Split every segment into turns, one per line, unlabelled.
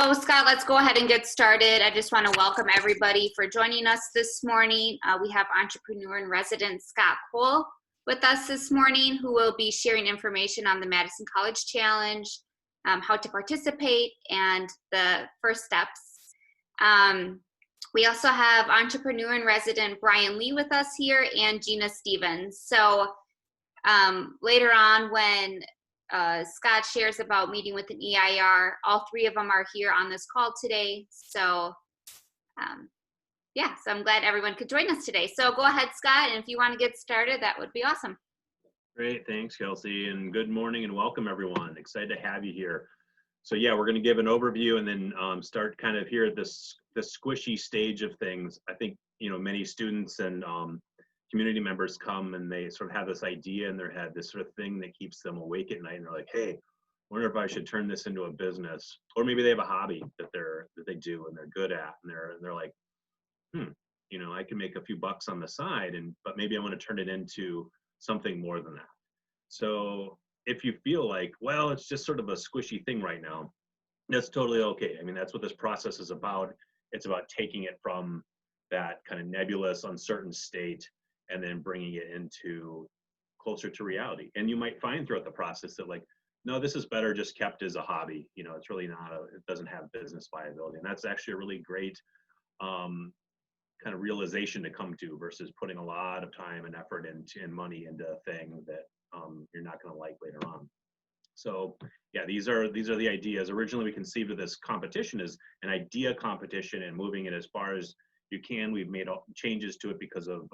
So Scott, let's go ahead and get started. I just want to welcome everybody for joining us this morning. We have entrepreneur in residence Scott Cole with us this morning, who will be sharing information on the Madison College Challenge, how to participate, and the first steps. We also have entrepreneur in resident Brian Lee with us here and Gina Stevens. So later on when Scott shares about meeting with an EIR, all three of them are here on this call today. So so I'm glad everyone could join us today. So go ahead, Scott, and if you want to get started, that would be awesome.
Great, thanks, Kelsey, and good morning and welcome, everyone. Excited to have you here. So yeah, we're going to give an overview and then start kind of here at the squishy stage of things. I think, many students and community members come and they sort of have this idea in their head, this sort of thing that keeps them awake at night, and they're like, hey, I wonder if I should turn this into a business. Or maybe they have a hobby that they do and they're good at, and they're like, I can make a few bucks on the side, but maybe I want to turn it into something more than that. So if you feel like, well, it's just sort of a squishy thing right now, that's totally okay. I mean, that's what this process is about. It's about taking it from that kind of nebulous, uncertain state and then bringing it into closer to reality. And you might find throughout the process that, like, no, this is better just kept as a hobby. It's really not, it doesn't have business viability. And that's actually a really great kind of realization to come to, versus putting a lot of time and effort and money into a thing that you're not going to like later on. So yeah, these are the ideas. Originally, we conceived of this competition as an idea competition and moving it as far as you can. We've made changes to it because of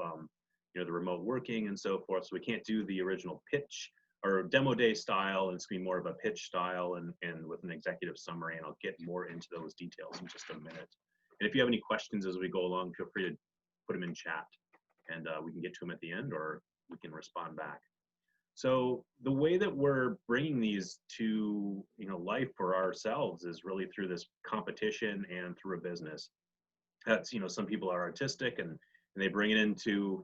the remote working and so forth. So we can't do the original pitch or demo day style, and it's going to be more of a pitch style and with an executive summary, and I'll get more into those details in just a minute. And if you have any questions as we go along, feel free to put them in chat, and we can get to them at the end, or we can respond back. So the way that we're bringing these to life for ourselves is really through this competition and through a business. That's some people are artistic and they bring it into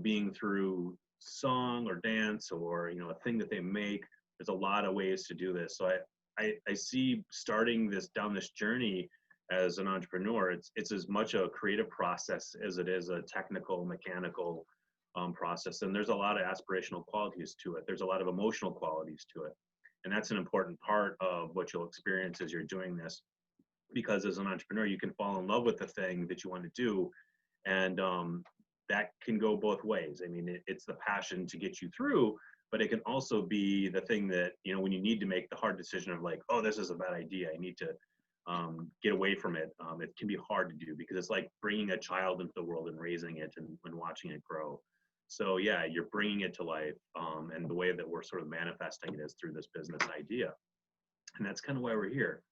being through song or dance or a thing that they make. There's a lot of ways to do this. So I see starting down this journey as an entrepreneur, it's as much a creative process as it is a technical, mechanical process. And there's a lot of aspirational qualities to it. There's a lot of emotional qualities to it. And that's an important part of what you'll experience as you're doing this, because as an entrepreneur, you can fall in love with the thing that you want to do. And that can go both ways. I mean, it's the passion to get you through, but it can also be the thing that, when you need to make the hard decision of like, oh, this is a bad idea, I need to get away from it. It can be hard to do because it's like bringing a child into the world and raising it and watching it grow. So yeah, you're bringing it to life, and the way that we're sort of manifesting it is through this business idea, and that's kind of why we're here.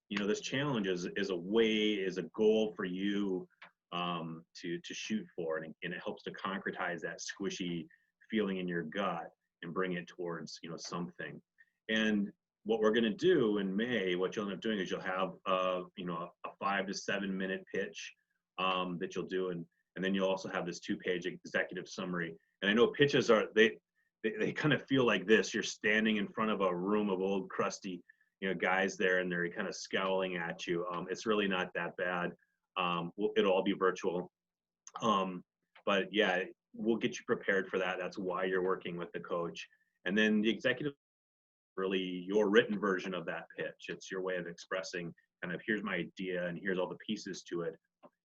This challenge is a goal for you to shoot for, and it helps to concretize that squishy feeling in your gut and bring it towards something. And what we're going to do in May, what you'll end up doing is you'll have a 5 to 7 minute pitch that you'll do, and then you'll also have this 2-page executive summary. And I know pitches are they kind of feel like this. You're standing in front of a room of old crusty guys there, and they're kind of scowling at you. It's really not that bad. It'll all be virtual, but yeah, we'll get you prepared for that. That's why you're working with the coach. And then the executive, really your written version of that pitch. It's your way of expressing kind of, here's my idea and here's all the pieces to it,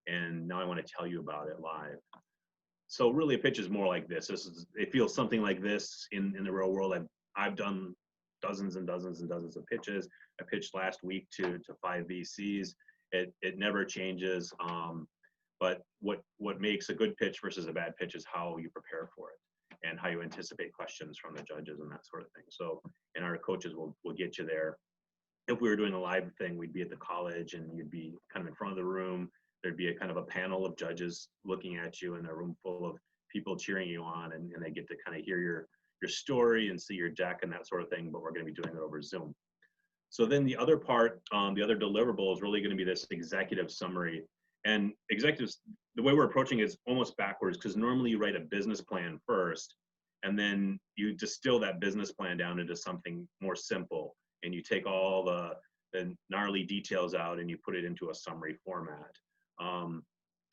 and now I want to tell you about it live. So really a pitch is more like this. It feels something like this in the real world. I've done dozens and dozens and dozens of pitches. I pitched last week to 5 VCs. It never changes. But what makes a good pitch versus a bad pitch is how you prepare for it and how you anticipate questions from the judges and that sort of thing. So, and our coaches will get you there. If we were doing a live thing, we'd be at the college and you'd be kind of in front of the room. There'd be a kind of a panel of judges looking at you in a room full of people cheering you on, and they get to kind of hear your story and see your deck and that sort of thing, but we're going to be doing it over Zoom. So then the other part, the other deliverable is really going to be this executive summary. And executives, the way we're approaching it is almost backwards, because normally you write a business plan first, and then you distill that business plan down into something more simple, and you take all the gnarly details out and you put it into a summary format.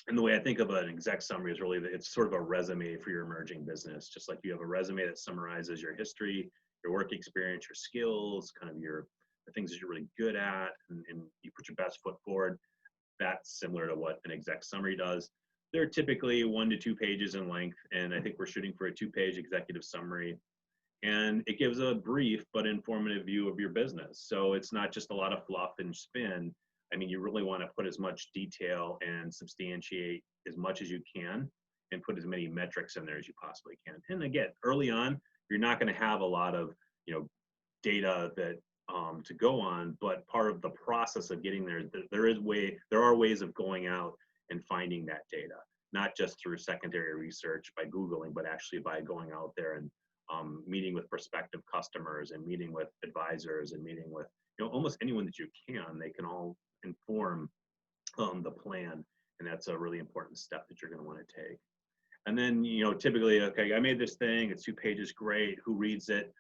And the way I think of an exec summary is really that it's sort of a resume for your emerging business. Just like you have a resume that summarizes your history, your work experience, your skills, kind of the things that you're really good at, and you put your best foot forward. That's similar to what an exec summary does. They're typically 1 to 2 pages in length, and I think we're shooting for a 2-page executive summary. And it gives a brief but informative view of your business. So it's not just a lot of fluff and spin. I mean, you really want to put as much detail and substantiate as much as you can and put as many metrics in there as you possibly can. And again, early on, you're not going to have a lot of, data that to go on, but part of the process of getting there, there are ways of going out and finding that data, not just through secondary research by Googling, but actually by going out there and meeting with prospective customers and meeting with advisors and meeting with almost anyone that you can. They can all inform the plan, and that's a really important step that you're going to want to take. And then typically, okay, I made this thing, it's 2 pages, great, who reads it?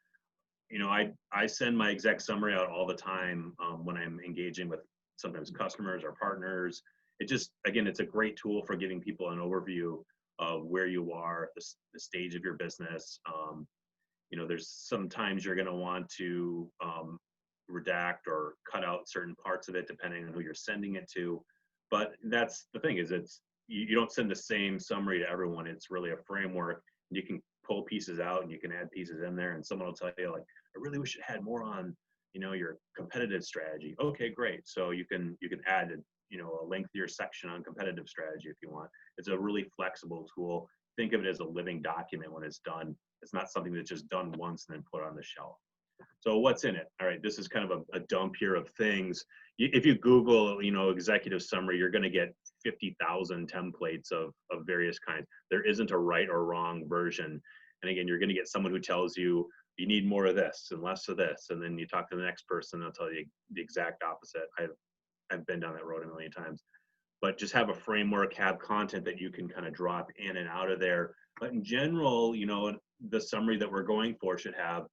I send my exec summary out all the time when I'm engaging with sometimes customers or partners. It just, again, it's a great tool for giving people an overview of where you are, the stage of your business. There's sometimes you're going to want to redact or cut out certain parts of it depending on who you're sending it to. But that's the thing, is you don't send the same summary to everyone. It's really a framework. You can pull pieces out and you can add pieces in there, and someone will tell you, like, I really wish it had more on your competitive strategy. Okay, great. So you can add a lengthier section on competitive strategy if you want. It's a really flexible tool. Think of it as a living document when it's done. It's not something that's just done once and then put on the shelf. So what's in it? All right, this is kind of a dump here of things. If you Google, executive summary, you're going to get 50,000 templates of various kinds. There isn't a right or wrong version. And again, you're going to get someone who tells you need more of this and less of this. And then you talk to the next person, they'll tell you the exact opposite. I've been down that road a million times. But just have a framework, have content that you can kind of drop in and out of there. But in general, the summary that we're going for should have,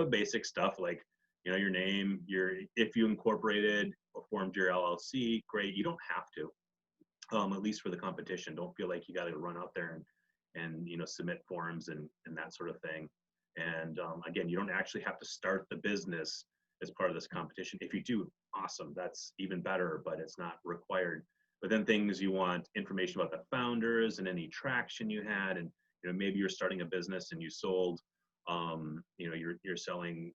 basic stuff like, your name, if you incorporated or formed your LLC, great. You don't have to, at least for the competition. Don't feel like you got to run out there and submit forms and that sort of thing. And again, you don't actually have to start the business as part of this competition. If you do, awesome, that's even better, but it's not required. But then things you want information about the founders and any traction you had, and maybe you're starting a business and you sold, you're selling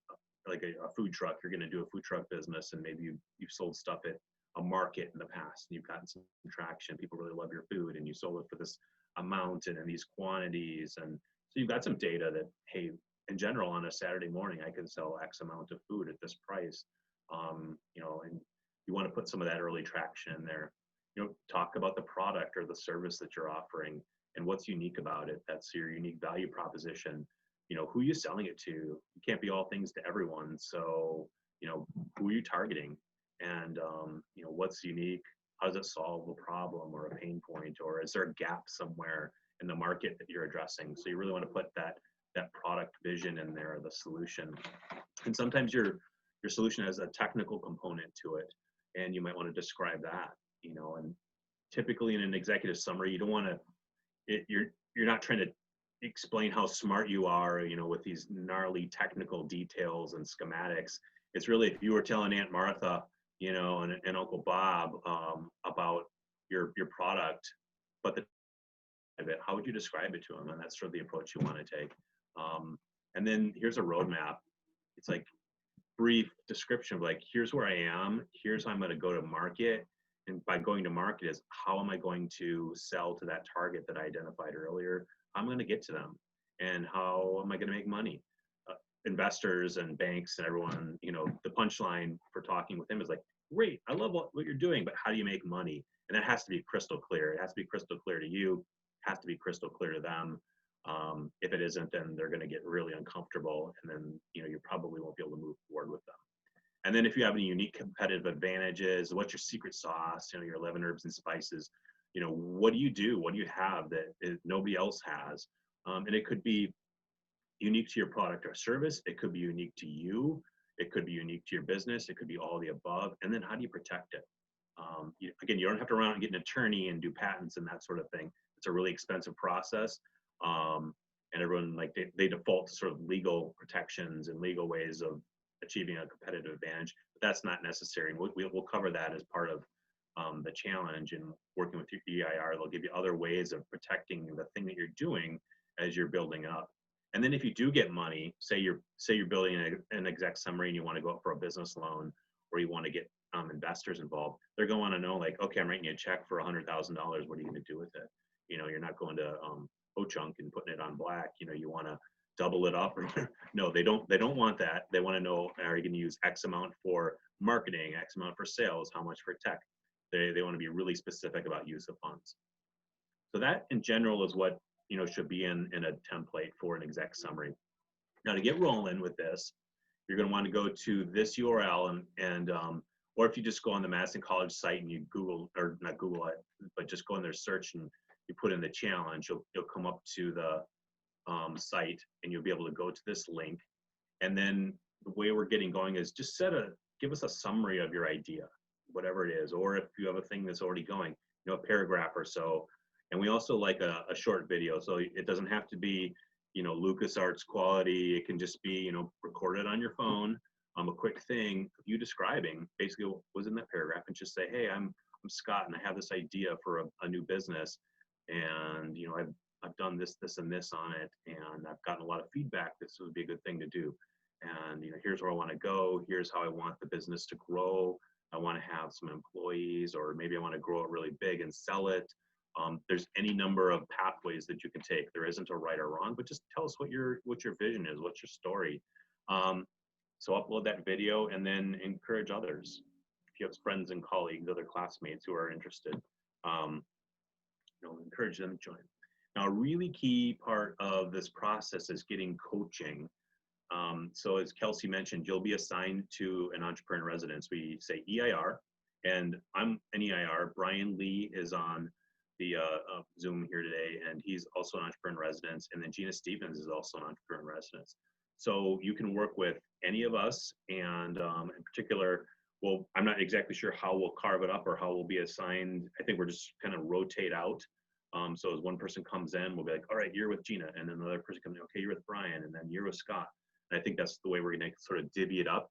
like a food truck. You're going to do a food truck business, and maybe you've sold stuff at a market in the past, and you've gotten some traction. People really love your food, and you sold it for this amount and in these quantities, and so you've got some data that, hey, in general, on a Saturday morning, I can sell X amount of food at this price. And you want to put some of that early traction in there. Talk about the product or the service that you're offering and what's unique about it. That's your unique value proposition. Who are you selling it to? You can't be all things to everyone. So, who are you targeting? And, what's unique? How does it solve a problem or a pain point? Or is there a gap somewhere in the market that you're addressing? So you really want to put that product vision in there, the solution. And sometimes your solution has a technical component to it, and you might want to describe that, and typically in an executive summary, you don't want to, you're not trying to explain how smart you are, with these gnarly technical details and schematics. It's really, if you were telling Aunt Martha, and Uncle Bob about your product, but how would you describe it to them? And that's sort of the approach you want to take. And then here's a roadmap. It's like brief description of, like, here's where I am, here's how I'm going to go to market. And by going to market is, how am I going to sell to that target that I identified earlier? I'm going to get to them, and how am I going to make money? Investors and banks and everyone, the punchline for talking with them is like, great, I love what you're doing, but how do you make money? And that has to be crystal clear. It has to be crystal clear to you, has to be crystal clear to them. If it isn't, then they're going to get really uncomfortable, and then you probably won't be able to move forward with them. And then if you have any unique competitive advantages, what's your secret sauce? Your 11 herbs and spices. What do you do? What do you have that nobody else has? And it could be unique to your product or service. It could be unique to you. It could be unique to your business. It could be all the above. And then how do you protect it? Again, you don't have to run out and get an attorney and do patents and that sort of thing. It's a really expensive process. And everyone, like, they default to sort of legal protections and legal ways of achieving a competitive advantage, but that's not necessary. And we'll cover that as part of the challenge. And working with your EIR, they'll give you other ways of protecting the thing that you're doing as you're building up. And then if you do get money, say you're building an exec summary and you want to go up for a business loan, or you want to get investors involved, they're going to want to know, like, okay, I'm writing you a check for $100,000. What are you going to do with it? You're not going to Ho-Chunk and putting it on black. You want to double it up. No, they don't want that. They want to know, are you going to use X amount for marketing, X amount for sales, how much for tech? They want to be really specific about use of funds. So that in general is what should be in a template for an exec summary. Now, to get rolling with this, you're going to want to go to this URL and or if you just go on the Madison College site and you Google, or not Google it, but just go in their search and you put in the challenge, you'll come up to the site and you'll be able to go to this link. And then the way we're getting going is just give us a summary of your idea, whatever it is, or if you have a thing that's already going, a paragraph or so. And we also like a short video, so it doesn't have to be LucasArts quality. It can just be recorded on your phone, a quick thing of you describing basically what was in that paragraph, and just say, hey, I'm Scott and I have this idea for a new business, and I've done this and this on it, and I've gotten a lot of feedback. This would be a good thing to do, and here's where I want to go. Here's how I want the business to grow. I want to have some employees, or maybe I want to grow it really big and sell it. There's any number of pathways that you can take. There isn't a right or wrong, but just tell us what your vision is, what's your story. So upload that video and then encourage others. If you have friends and colleagues, other classmates who are interested, encourage them to join. Now, a really key part of this process is getting coaching. So as Kelsey mentioned, you'll be assigned to an entrepreneur in residence. We say EIR, and I'm an EIR. Brian Lee is on the Zoom here today, and he's also an entrepreneur in residence. And then Gina Stevens is also an entrepreneur in residence. So you can work with any of us, and in particular, well, I'm not exactly sure how we'll carve it up or how we'll be assigned. I think we're just kind of rotate out. So as one person comes in, we'll be like, all right, you're with Gina, and then another person comes in, okay, you're with Brian, and then you're with Scott. And I think that's the way we're going to sort of divvy it up.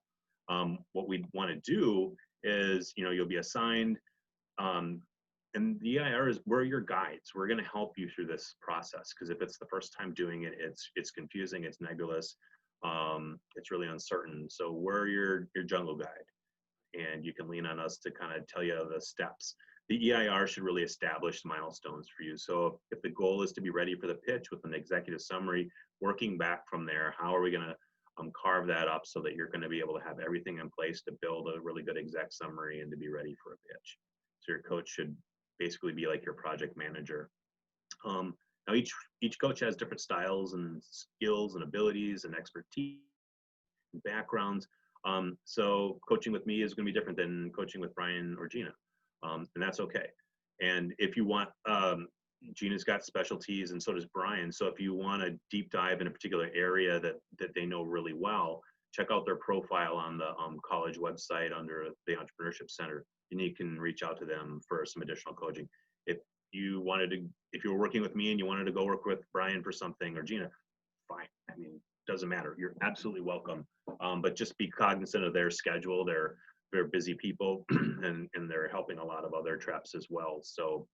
What we want to do is, you'll be assigned, and the EIR is, we're your guides. We're going to help you through this process, because if it's the first time doing it, it's confusing, it's nebulous, it's really uncertain. So we're your jungle guide, and you can lean on us to kind of tell you the steps. The EIR should really establish milestones for you. So if the goal is to be ready for the pitch with an executive summary, working back from there, how are we going to carve that up so that you're going to be able to have everything in place to build a really good exec summary and to be ready for a pitch. So your coach should basically be like your project manager. Now each coach has different styles and skills and abilities and expertise and backgrounds. So coaching with me is going to be different than coaching with Brian or Gina. And that's okay. And if you want, Gina's got specialties and so does Brian. So if you want to deep dive in a particular area that they know really well, check out their profile on the college website under the Entrepreneurship Center, and you can reach out to them for some additional coaching. If you were working with me and you wanted to go work with Brian for something, or Gina, fine. I mean, doesn't matter. You're absolutely welcome. But just be cognizant of their schedule. They're busy people, and they're helping a lot of other traps as well. So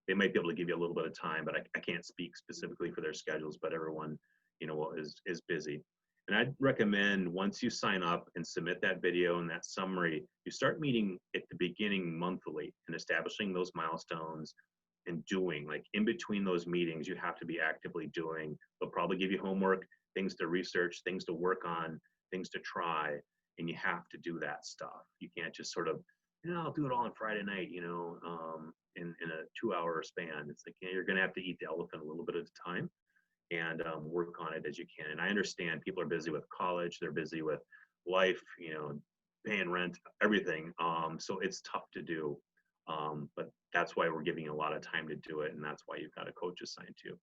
they might be able to give you a little bit of time, but I can't speak specifically for their schedules, but everyone, is busy. And I'd recommend, once you sign up and submit that video and that summary, you start meeting at the beginning monthly and establishing those milestones and doing, like, in between those meetings, you have to be actively doing. They'll probably give you homework, things to research, things to work on, things to try, and you have to do that stuff. You can't just sort of, I'll do it all on Friday night, in a 2-hour span. It's like, you're going to have to eat the elephant a little bit at a time and work on it as you can. And I understand people are busy with college, they're busy with life, paying rent, everything. So it's tough to do, but that's why we're giving you a lot of time to do it, and that's why you've got a coach assigned to you.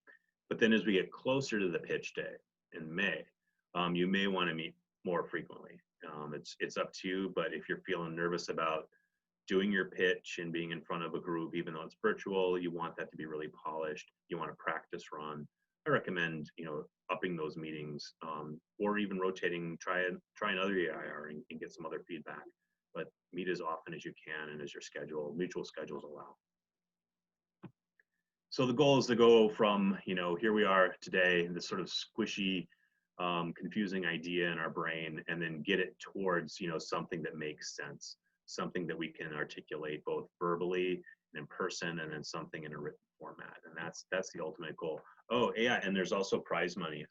But then as we get closer to the pitch day in May, you may want to meet more frequently. It's up to you, but if you're feeling nervous about doing your pitch and being in front of a group, even though it's virtual, you want that to be really polished. You want to practice run. I recommend, upping those meetings, or even rotating, try another EIR and get some other feedback. But meet as often as you can and as your mutual schedules allow. So the goal is to go from, here we are today, this sort of squishy, confusing idea in our brain, and then get it towards, something that makes sense, something that we can articulate both verbally and in person, and then something in a written format. And that's the ultimate goal. Oh, yeah, and there's also prize money.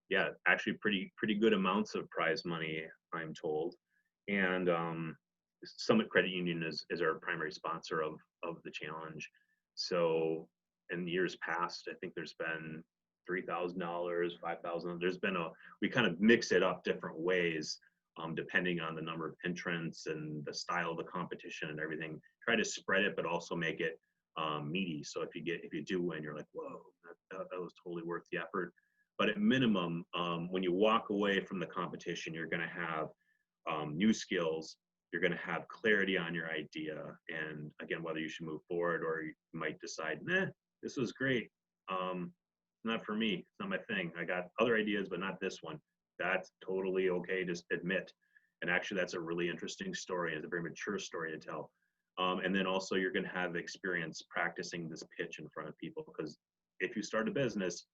Yeah, actually pretty good amounts of prize money, I'm told. And Summit Credit Union is our primary sponsor of the challenge. So in years past, I think there's been $3,000, $5,000. We kind of mix it up different ways, depending on the number of entrants and the style of the competition and everything. Try to spread it, but also make it meaty. So if you do win, you're like, whoa, that was totally worth the effort. But at minimum, when you walk away from the competition, you're going to have new skills. You're going to have clarity on your idea, and again, whether you should move forward or you might decide, nah, this was great, not for me, it's not my thing, I got other ideas but not this one. That's totally okay to admit. And actually, that's a really interesting story. It's a very mature story to tell. And then also, you're going to have experience practicing this pitch in front of people, because if you start a business,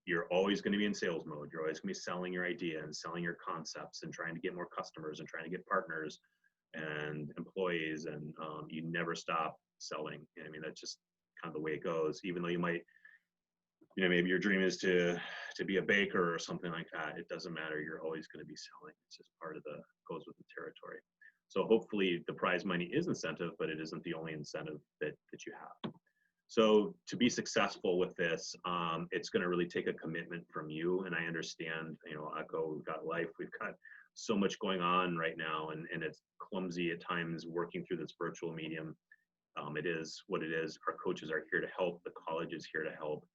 you're always going to be in sales mode. You're always going to be selling your idea and selling your concepts and trying to get more customers and trying to get partners and employees, and you never stop selling. I mean, that's just kind of the way it goes. Even though you might, maybe your dream is to be a baker or something like that, it doesn't matter. You're always going to be selling. It's just part of goes with the territory. So hopefully the prize money is incentive, but it isn't the only incentive that you have. So to be successful with this, it's going to really take a commitment from you. And I understand, Echo, we've got life, we've got so much going on right now, and it's clumsy at times working through this virtual medium. It is what it is. Our coaches are here to help. The college is here to help.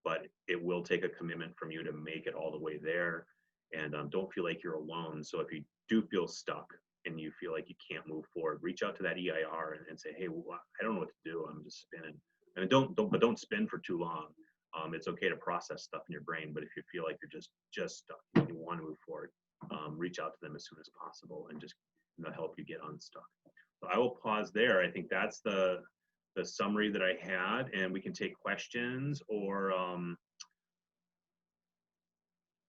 But it will take a commitment from you to make it all the way there. And don't feel like you're alone. So if you do feel stuck and you feel like you can't move forward, reach out to that EIR and say, hey, well, I don't know what to do. I'm just spinning. And don't spin for too long. It's okay to process stuff in your brain, but if you feel like you're just stuck, you want to move forward, reach out to them as soon as possible and just help you get unstuck. So I will pause there. I think that's the summary that I had, and we can take questions or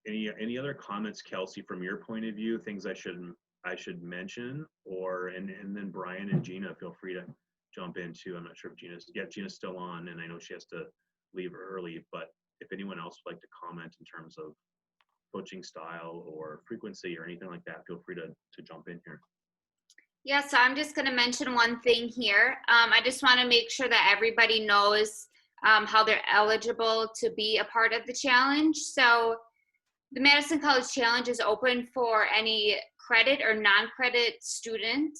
any other comments, Kelsey, from your point of view, things I should mention, or and then Brian and Gina, feel free to jump in too. I'm not sure if Gina's still on, and I know she has to leave early, but if anyone else would like to comment in terms of coaching style or frequency or anything like that, feel free to jump in here.
Yeah, so I'm just going to mention one thing here. I just want to make sure that everybody knows how they're eligible to be a part of the challenge. So the Madison College Challenge is open for any credit or non-credit student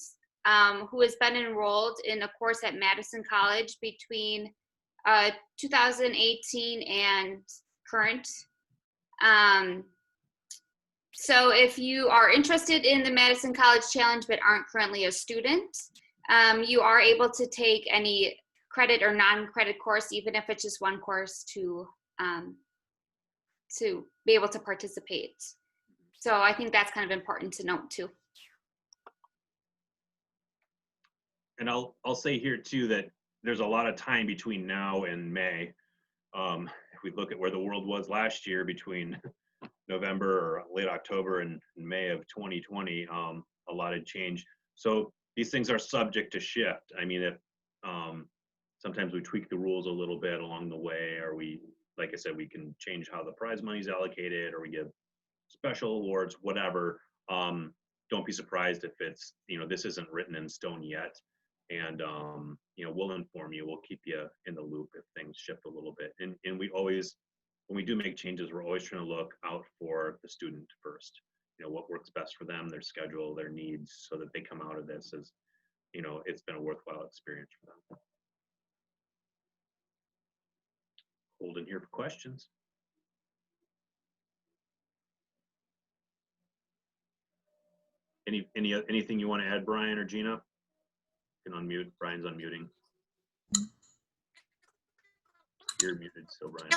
who has been enrolled in a course at Madison College between 2018 and current. So if you are interested in the Madison College Challenge but aren't currently a student, you are able to take any credit or non-credit course, even if it's just one course, to be able to participate. So I think that's kind of important to note too.
And I'll say here too that there's a lot of time between now and May. If we look at where the world was last year between November or late October and May of 2020, a lot had changed. So these things are subject to shift. I mean, if sometimes we tweak the rules a little bit along the way, or like I said, we can change how the prize money is allocated, or we give special awards, whatever. Don't be surprised if it's, this isn't written in stone yet. And, we'll inform you, we'll keep you in the loop if things shift a little bit. And we always, when we do make changes, we're always trying to look out for the student first, what works best for them, their schedule, their needs, so that they come out of this as, it's been a worthwhile experience for them. Hold in here for questions. Anything you want to add, Brian or Gina? You can unmute. Brian's unmuting. You're muted, so Brian.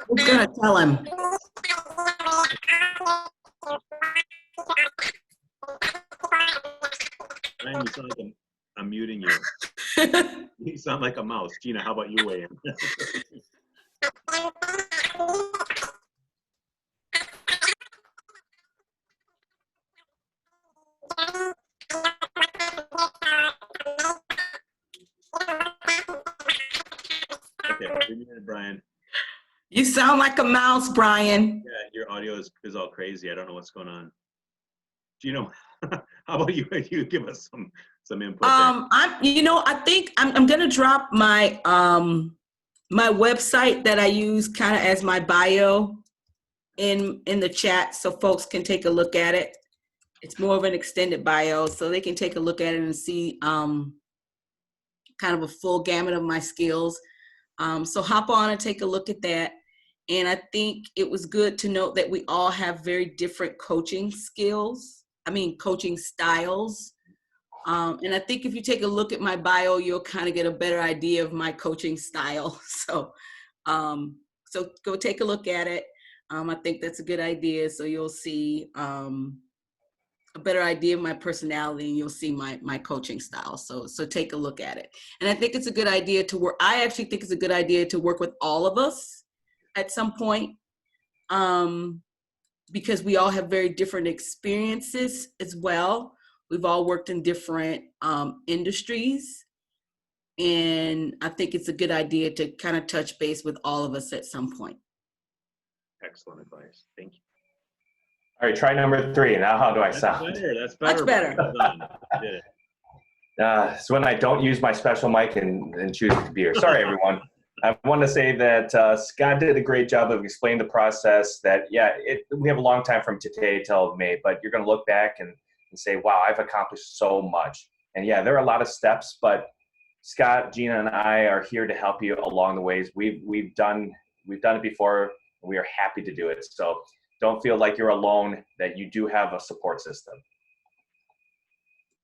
Who's gonna tell him?
Brian, you sound like I'm muting you. You sound like a mouse. Gina, how about you weigh in? Okay, you're muted, Brian.
You sound like a mouse, Brian.
Yeah, your audio is all crazy. I don't know what's going on. Gina, how about you? You give us some input.
I think I'm gonna drop my my website that I use kind of as my bio in the chat so folks can take a look at it. It's more of an extended bio, so they can take a look at it and see kind of a full gamut of my skills. So hop on and take a look at that. And I think it was good to note that we all have very different coaching coaching styles. And I think if you take a look at my bio, you'll kind of get a better idea of my coaching style. So go take a look at it. I think that's a good idea. So you'll see a better idea of my personality, and you'll see my coaching style. So take a look at it. And I think it's a good idea to work. I actually think it's a good idea to work with all of us at some point, because we all have very different experiences as well. We've all worked in different industries. And I think it's a good idea to kind of touch base with all of us at some point.
Excellent advice. Thank you.
All right, try number 3. Now, how do I sound?
That's better.
Much better.
Well done. You did it.
It's when I don't use my special mic and choose to be here. Sorry, everyone. I want to say that Scott did a great job of explaining the process. That we have a long time from today till May, but you're going to look back and say, "Wow, I've accomplished so much." And yeah, there are a lot of steps, but Scott, Gina, and I are here to help you along the ways. We've done it before. And we are happy to do it. So don't feel like you're alone. That you do have a support system.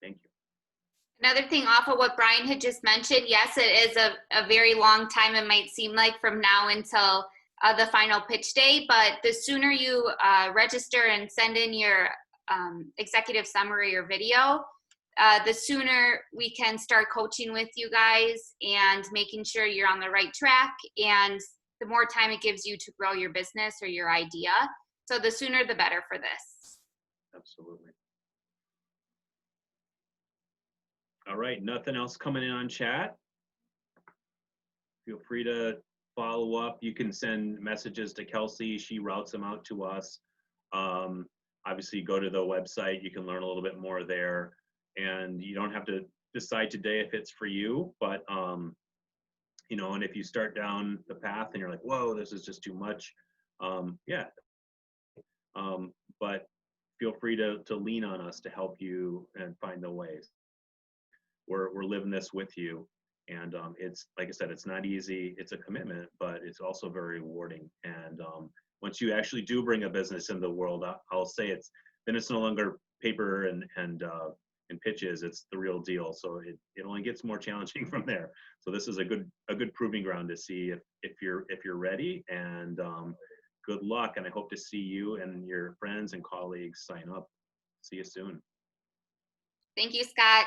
Thank you.
Another thing off of what Brian had just mentioned, yes, it is a very long time. It might seem like from now until the final pitch day, but the sooner you register and send in your executive summary or video, the sooner we can start coaching with you guys and making sure you're on the right track, and the more time it gives you to grow your business or your idea. So the sooner the better for this.
Absolutely. All right, nothing else coming in on chat. Feel free to follow up. You can send messages to Kelsey. She routes them out to us. Obviously, go to the website. You can learn a little bit more there. And you don't have to decide today if it's for you, but, and if you start down the path and you're like, whoa, this is just too much, but feel free to lean on us to help you and find the ways. We're living this with you, and it's, like I said, it's not easy. It's a commitment, but it's also very rewarding. And once you actually do bring a business into the world, I'll say it's no longer paper and pitches. It's the real deal. So it only gets more challenging from there. So this is a good proving ground to see if you're ready. And good luck. And I hope to see you and your friends and colleagues sign up. See you soon.
Thank you, Scott.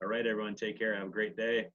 All right, everyone, take care. Have a great day.